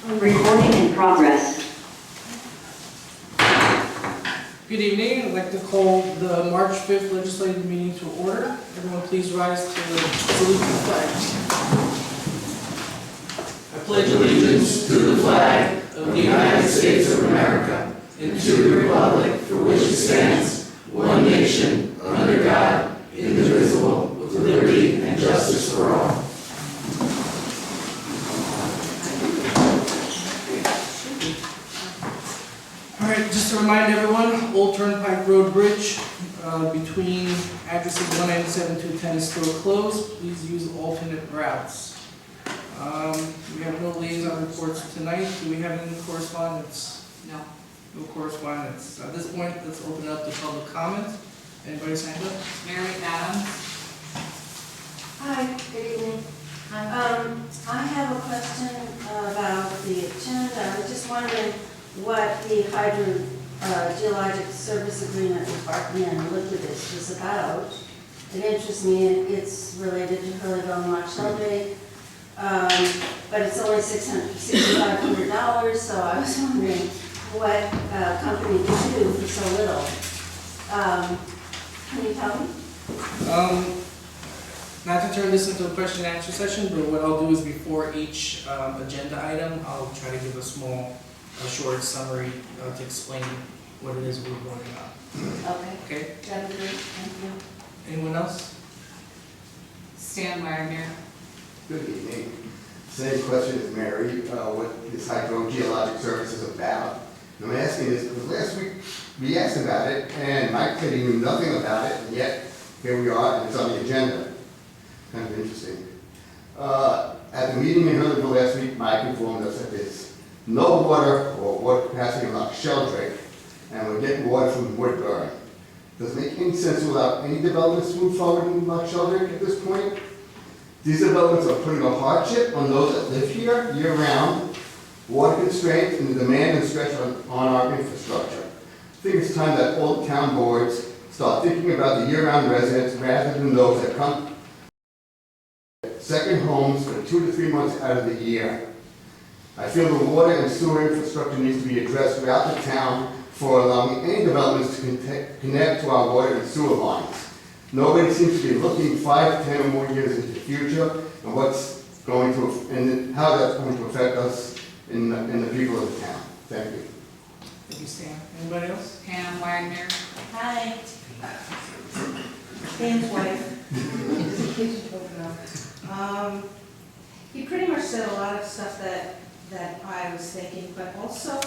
Recording in progress. Good evening. I'd like to call the March 5th legislative meeting to order. Everyone please rise to salute the flag. I pledge allegiance to the flag of the United States of America and to the republic for which it stands, one nation, under God, indivisible, with liberty and justice for all. All right, just to remind everyone, Old Turnpike Road Bridge between addresses 197 to 210 is still closed. Please use alternate routes. We have no liaison reports tonight. Do we have any correspondence? No. No correspondence. At this point, let's open up to public comment. Anybody signed up? Mary Adams. Hi, good evening. I have a question about the agenda. I was just wondering what the hydrogeologic service agreement with Barton and Liquidus was about. It interests me. It's related to Hurleyville and Loch Sheldrake, but it's only $6,500, so I was wondering what company could do for so little. Can you tell me? Not to turn this into a question and answer session, but what I'll do is before each agenda item, I'll try to give a short summary to explain what it is we're voting on. Okay. Okay? That'd be great. Thank you. Anyone else? Stan Wagner. Good evening. Same question as Mary, what this hydrogeologic service is about. And I'm asking this because last week we asked about it and Mike said he knew nothing about it, and yet here we are and it's on the agenda. Kind of interesting. At the meeting in Hurleyville last week, Mike informed us that there's no water or water capacity in Loch Sheldrake, and we're getting water from Woodburn. Does it make any sense without any developments move forward in Loch Sheldrake at this point? These developments are putting a hardship on those that live here year-round, water constraints, and the demand and stretch on our infrastructure. I think it's time that all the town boards start thinking about the year-round residents rather than those that come second homes for 2 to 3 months out of the year. I feel the water and sewer infrastructure needs to be addressed throughout the town for allowing any developments to connect to our water and sewer lines. Nobody seems to be looking 5, 10 or more years into the future and what's going to, and how that's going to affect us in the people of the town. Thank you. Thank you, Stan. Anybody else? Pam Wagner. Hi. Stan's wife. He pretty much said a lot of stuff that I was thinking, but also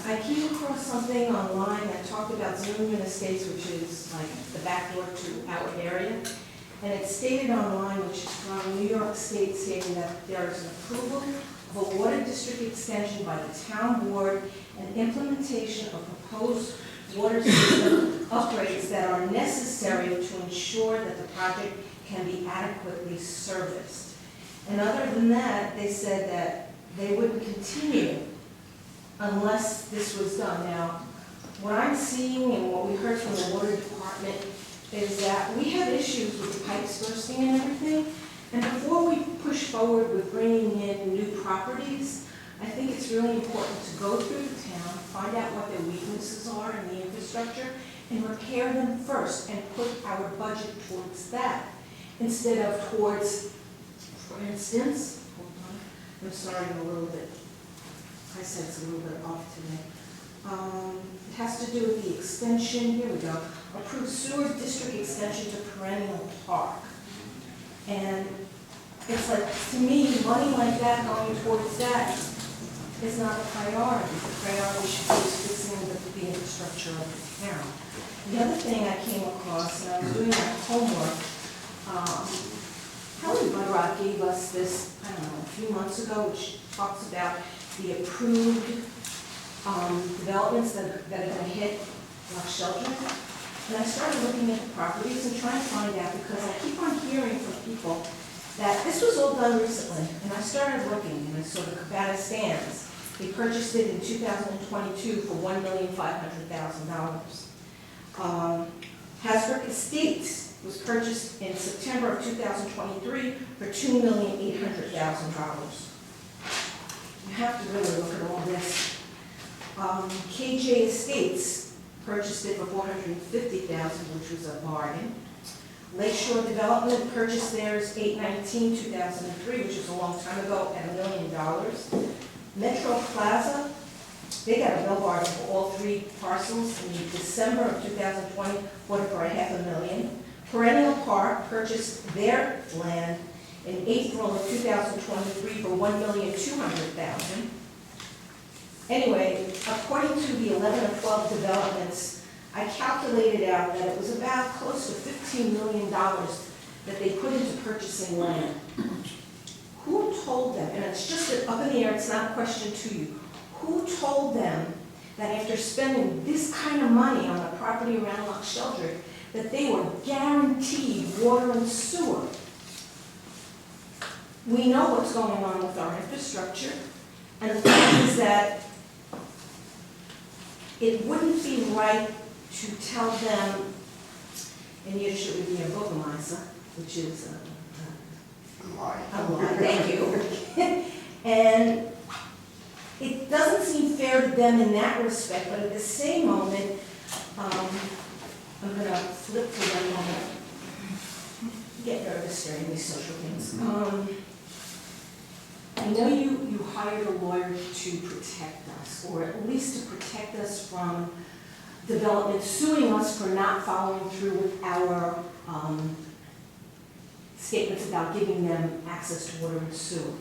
I came across something online that talked about Zimmerman Estates, which is like the back door to our area. And it stated online, which is from New York State, stating that there is an approval of a water district extension by the town board and implementation of proposed water system upgrades that are necessary to ensure that the project can be adequately serviced. And other than that, they said that they wouldn't continue unless this was done. Now, what I'm seeing and what we heard from the water department is that we have issues with the pipes bursting and everything. And before we push forward with bringing in new properties, I think it's really important to go through the town, find out what their weaknesses are in the infrastructure, and repair them first and put our budget towards that instead of towards, for instance, hold on, I'm sorry, I'm a little bit, I said it's a little bit off today. It has to do with the extension, here we go, approved sewer district extension to Perennial Park. And it's like, to me, money like that going towards that is not a priority. The priority should be fixing the infrastructure of the town. The other thing I came across, and I was doing my homework, Helen Budrock gave us this, I don't know, a few months ago, which talks about the approved developments that are going to hit Loch Sheldrake. And I started looking at the properties and trying to find out, because I keep on hearing from people that this was all done recently. And I started looking, and I saw the Cabana Stands. They purchased it in 2022 for $1,500,000. Hasbrook Estates was purchased in September of 2023 for $2,800,000. you have to really look at all this. KJ Estates purchased it for $450,000, which was a bargain. Lakeshore Development purchased theirs 8/19/2003, which was a long time ago, at $1 million. Metro Plaza, they got a real bargain for all three parcels in December of 2020, bought it for $500,000. Perennial Park purchased their land in April of 2023 for $1,200,000. Anyway, according to the 11 or 12 developments, I calculated out that it was about close to $15 million that they put into purchasing land. Who told them, and it's just up in the air, it's not a question to you, who told them that after spending this kind of money on a property around Loch Sheldrick, that they were guaranteed water and sewer? We know what's going on with our infrastructure, and the fact is that it wouldn't be right to tell them, in Yiddish it would be a Bürgermeister, which is a lie, thank you. And it doesn't seem fair to them in that respect, but at the same moment, I'm going to flip to one moment. Get nervous during these social things. I know you hired a lawyer to protect us, or at least to protect us from development suing us for not following through with our statements about giving them access to water and sewer,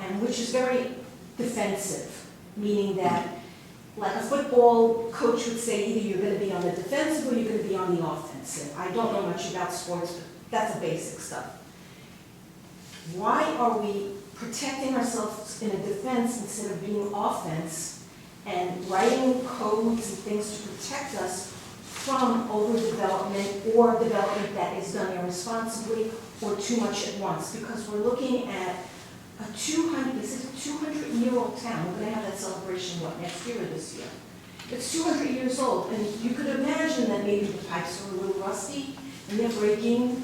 and which is very defensive, meaning that, like a football coach would say, either you're going to be on the defensive or you're going to be on the offensive. I don't know much about sports, but that's the basic stuff. Why are we protecting ourselves in a defense instead of being offense and writing codes and things to protect us from overdevelopment or development that is done irresponsibly or too much at once? Because we're looking at a 200-year-old town. We're going to have that celebration, what, next year or this year? It's 200 years old, and you could imagine that maybe the pipes are a little rusty and they're breaking,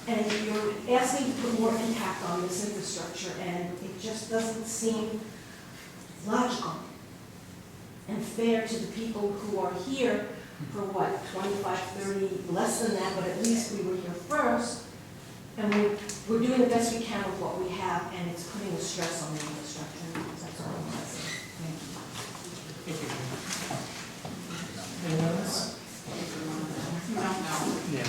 and you're asking to put more impact on this infrastructure, and it just doesn't seem logical and fair to the people who are here for what, 25, 30, less than that, but at least we were here first, and we're doing the best we can with what we have, and it's putting a stress on the infrastructure. That's all I want to say. Thank you. Anyone else? No. Yeah.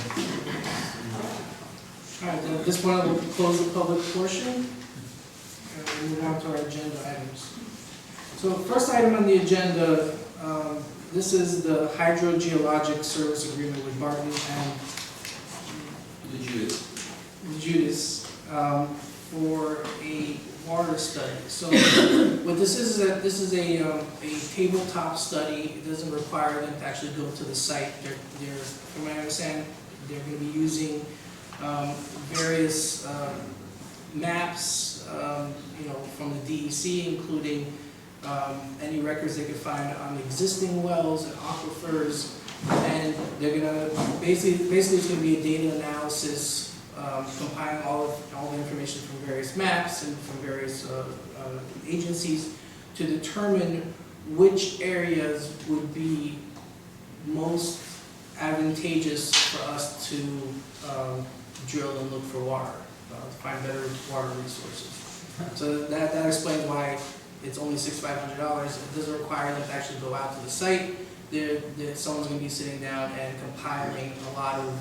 All right, then at this point, we'll close the public portion and we'll move on to our agenda items. So first item on the agenda, this is the hydrogeologic service agreement with Barton and the Judas for a water study. So what this is that this is a tabletop study. It doesn't require them to actually go to the site. They're from what I understand, they're going to be using various maps, from the DEC, including any records they could find on existing wells and aquifers, and they're gonna basically it's gonna be a data analysis, compiling all the information from various maps and from various agencies to determine which areas would be most advantageous for us to drill and look for water, find better water resources. So that explains why it's only $6,500. It doesn't require them to actually go out to the site. Someone's going to be sitting down and compiling a lot of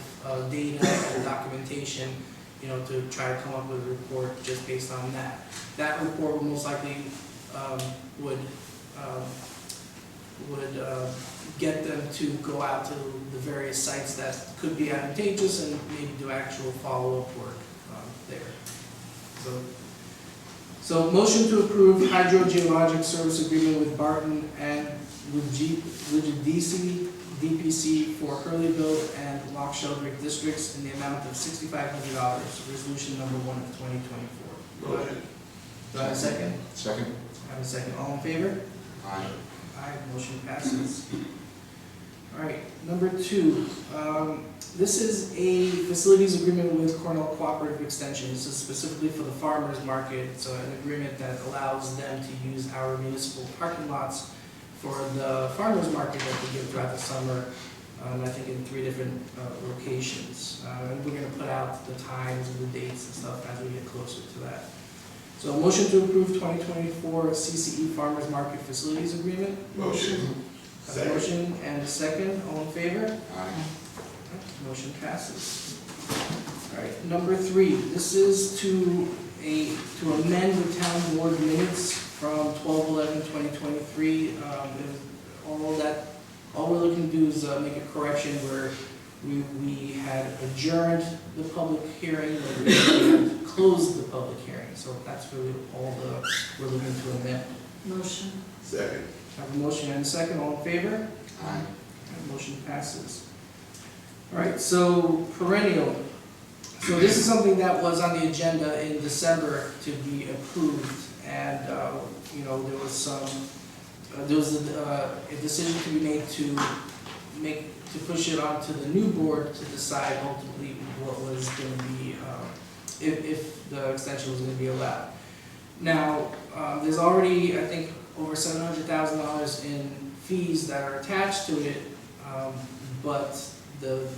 data and documentation, to try to come up with a report just based on that. That report will most likely would get them to go out to the various sites that could be advantageous and maybe do actual follow-up work there. So motion to approve hydrogeologic service agreement with Barton and with DPC for Hurleyville and Loch Sheldrick districts in the amount of $6,500, resolution number 1 of 2024. Motion. Do I have a second? Second. I have a second. All in favor? Aye. Aye, motion passes. All right, number 2, this is a facilities agreement with Cornell Cooperative Extension. This is specifically for the farmers market. It's an agreement that allows them to use our municipal parking lots for the farmers market that they give throughout the summer, I think in 3 different locations. And we're gonna put out the times and the dates and stuff as we get closer to that. So a motion to approve 2024 CCE Farmers Market Facilities Agreement. Motion. Have a motion and a second, all in favor? Aye. Motion passes. All right, number 3, this is to amend the town board minutes from 12/11/2023. All we're looking to do is make a correction where we had adjourned the public hearing, where we had closed the public hearing. So that's really all we're looking to amend. Motion. Second. Have a motion and a second, all in favor? Aye. Motion passes. All right, so perennial. So this is something that was on the agenda in December to be approved, and, you know, there was a decision to be made to push it onto the new board to decide ultimately what was going to be, if the extension was going to be allowed. Now, there's already, I think, over $700,000 in fees that are attached to it, but the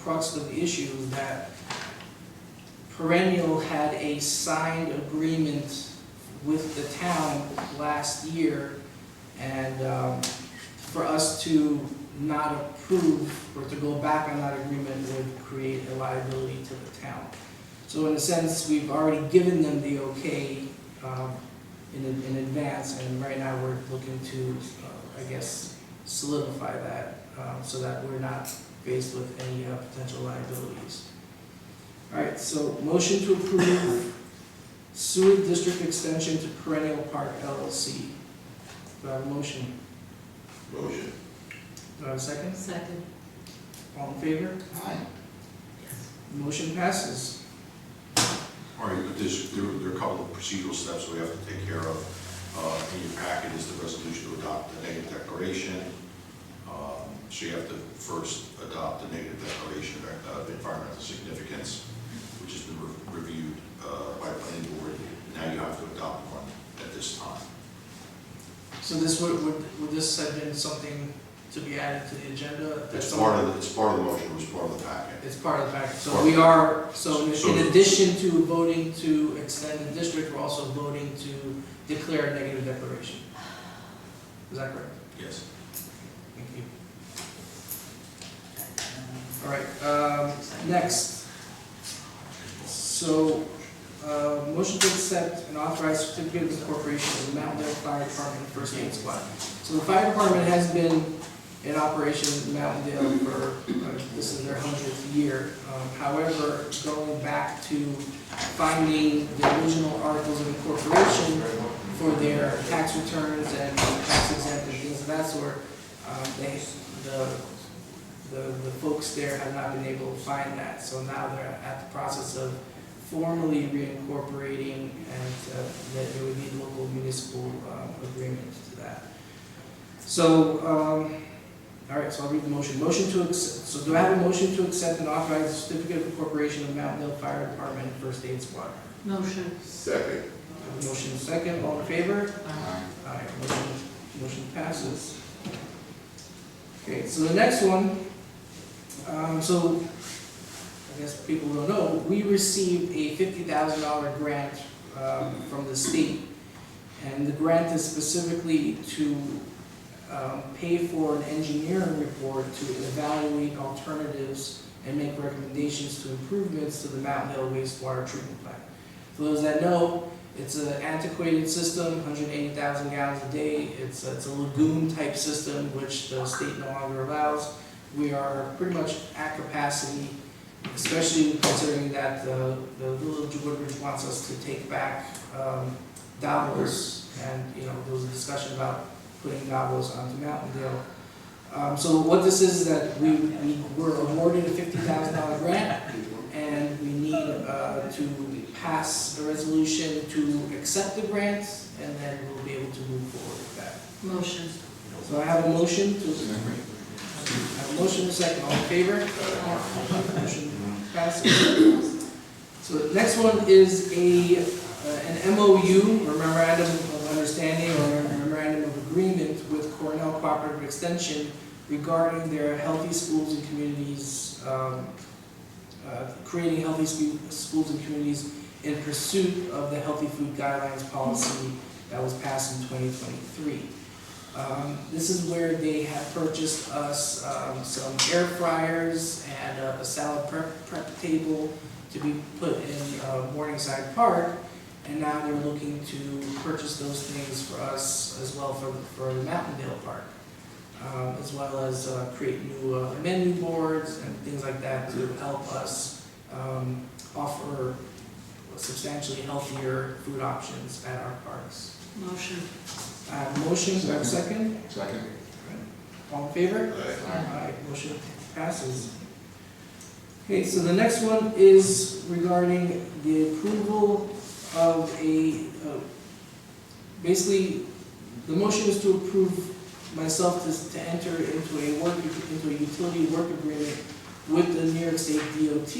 crux of the issue is that Perennial had a signed agreement with the town last year, and for us to not approve or to go back on that agreement would create a liability to the town. So in a sense, we've already given them the okay in advance, and right now we're looking to, I guess, solidify that so that we're not faced with any potential liabilities. All right, so motion to approve sewer district extension to Perennial Park LLC. Do I have a motion? Motion. Do I have a second? Second. All in favor? Aye. Motion passes. All right, but there are a couple of procedural steps we have to take care of. In your packet is the resolution to adopt the negative declaration. So you have to first adopt the negative declaration of environmental significance, which has been reviewed by the planning board. Now you have to adopt one at this time. So this would this have been something to be added to the agenda? It's part of the motion, it was part of the packet. It's part of the package. So we are, in addition to voting to extend the district, we're also voting to declare a negative declaration. Is that correct? Yes. Thank you. All right, next. So, motion to accept and authorize certificate of incorporation of the Mountaindale Fire Department First Aid Squad. So the fire department has been in operation in Mountaindale for, this is their 100th year. However, going back to finding the original articles of incorporation for their tax returns and tax exempt and things of that sort, the folks there have not been able to find that. So now they're at the process of formally reincorporating, and that there would be local municipal agreement to that. So, all right, so I'll read the motion. Motion to accept, so do I have a motion to accept and authorize the certificate of incorporation of Mountaindale Fire Department First Aid Squad? Motion. Second. Motion second, all in favor? Aye. Aye, motion passes. Okay, so the next one, so I guess people don't know, we received a $50,000 grant from the state, and the grant is specifically to pay for an engineering report to evaluate alternatives and make recommendations to improvements to the Mountaindale wastewater treatment plant. For those that know, it's an antiquated system, 180,000 gallons a day. It's a lagoon type system, which the state no longer allows. We are pretty much at capacity, especially considering that the village of Woodbridge wants us to take back Davos, and there was a discussion about putting Davos onto Mountaindale. So what this is that we were awarded a $50,000 grant, and we need to pass a resolution to accept the grant, and then we'll be able to move forward with that. Motion. So I have a motion to, I have a motion and a second, all in favor? Motion passes. So the next one is an MOU, or memorandum of understanding, or a memorandum of agreement with Cornell Cooperative Extension regarding their healthy schools and communities, creating healthy schools and communities in pursuit of the healthy food guidelines policy that was passed in 2023. This is where they have purchased us some air fryers and a salad prep table to be put in Morningside Park, and now they're looking to purchase those things for us as well for the Mountaindale Park, as well as create new menu boards and things like that to help us offer substantially healthier food options at our parks. Motion. I have a motion, do I have a second? Second. All in favor? Aye. Motion passes. Okay, so the next one is regarding the approval of basically, the motion is to approve myself to enter into a utility work agreement with the New York State DOT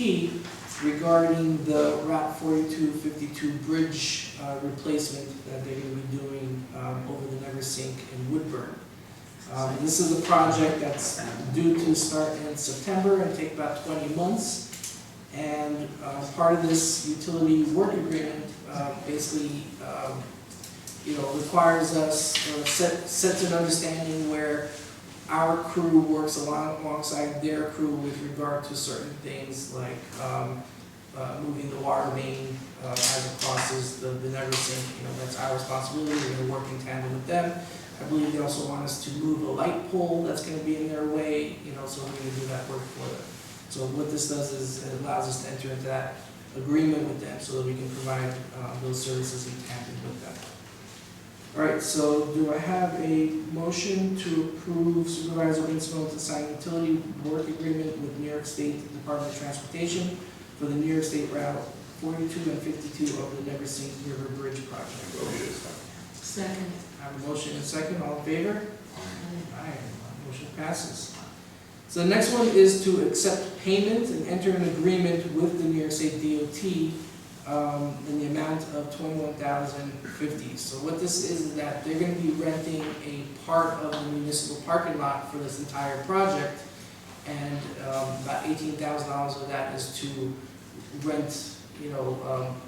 regarding the Route 4252 bridge replacement that they're going to be doing over the Neversink in Woodburn. This is a project that's due to start in September and take about 20 months. And part of this utility work agreement basically requires us, sets an understanding where our crew works alongside their crew with regard to certain things like moving the water main as it crosses the Neversink. That's our responsibility. We're going to work in tandem with them. I believe they also want us to move a light pole that's going to be in their way, so we're going to do that work for them. So what this does is it allows us to enter into that agreement with them so that we can provide those services in tandem with them. All right, so do I have a motion to approve Supervisor Winslow to sign utility work agreement with New York State Department of Transportation for the New York State Route 42 and 52 of the Neversink River Bridge project? Second. I have a motion and a second, all in favor? Aye. Motion passes. So the next one is to accept payment and enter an agreement with the New York State DOT in the amount of $21,050. So what this is that they're going to be renting a part of the municipal parking lot for this entire project, and about $18,000 of that is to rent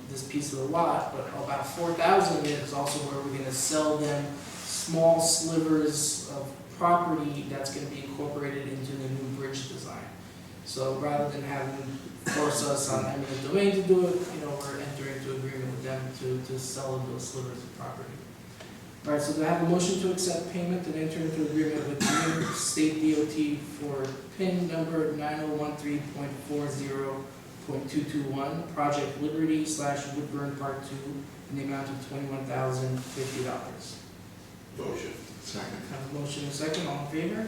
this piece of the lot, but about $4,000 of it is also where we're going to sell them small slivers of property that's going to be incorporated into the new bridge design. So rather than having force us on eminent domain to do it, we're entering into agreement with them to sell them those slivers of property. All right, so do I have a motion to accept payment and enter into agreement with the New York State DOT for PIN number 9013.40.221, Project Liberty / Woodburn Part 2, in the amount of $21,050. Motion. Second. Have a motion and a second, all in favor?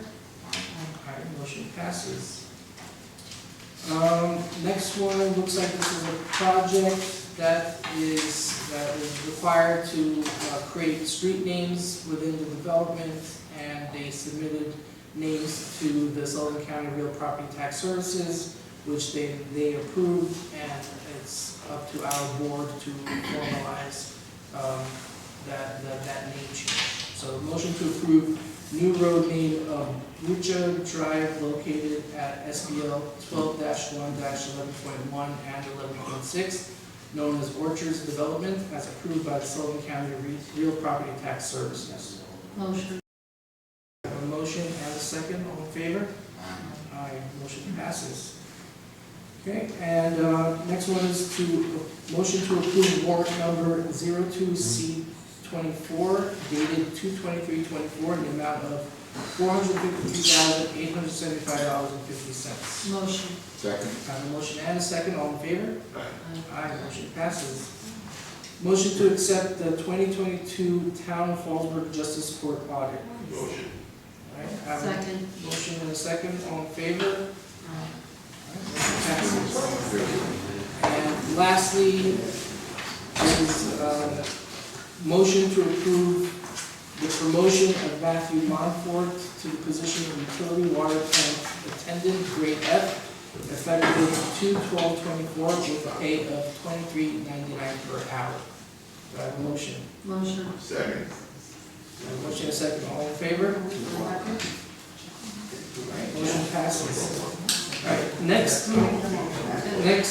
Aye, motion passes. Next one, looks like this is a project that is required to create street names within the development, and they submitted names to the Sullivan County Real Property Tax Services, which they approved, and it's up to our board to formalize that name change. So motion to approve new road name of Lucha Drive located at SBL 12-1-11.1 and 11.6, known as Orchards Development, as approved by the Sullivan County Real Property Tax Services. Motion. I have a motion and a second, all in favor? Aye, motion passes. Okay, and next one is motion to approve warrant number 02C24 dated 2/23/24 in the amount of $452,875.50. Motion. Second. I have a motion and a second, all in favor? Aye. Aye, motion passes. Motion to accept the 2022 Town of Fallsburg Justice Court audit. Motion. All right, I have Second. a motion and a second, all in favor? Aye. Motion passes. And lastly, is motion to approve the promotion of Matthew Montfort to the position of utility water tank attendant, grade F, effective 2/12/24 with a pay of $23.99 per hour. Do I have a motion? Motion. Second. Do I have a motion and a second, all in favor? Alright, motion passes. Alright, next,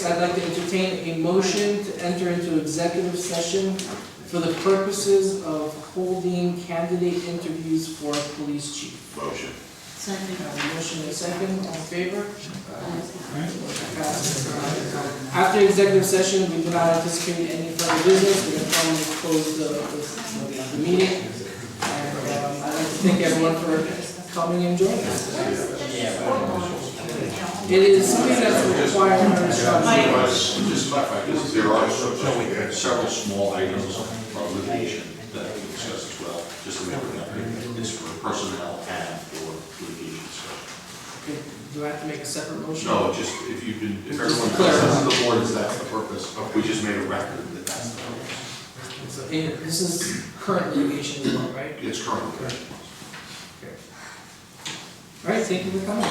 I'd like to entertain a motion to enter into executive session for the purposes of holding candidate interviews for police chief. Motion. Second. I have a motion and a second, all in favor? Motion passes. After executive session, we do not anticipate any further business, we're going to formally close the meeting. And I'd like to thank everyone for coming and joining us. It is something that's required under instruction. Just to clarify, because there are several small items of litigation that we discussed as well, just to make it clear. It's for personnel and for litigation discussion. Okay, do I have to make a separate motion? No, just if you can, if Just everyone clear. says the board is that's the purpose, we just made a record that that's the purpose. So, this is current litigation as well, right? It's currently. Okay. All right, thank you for coming.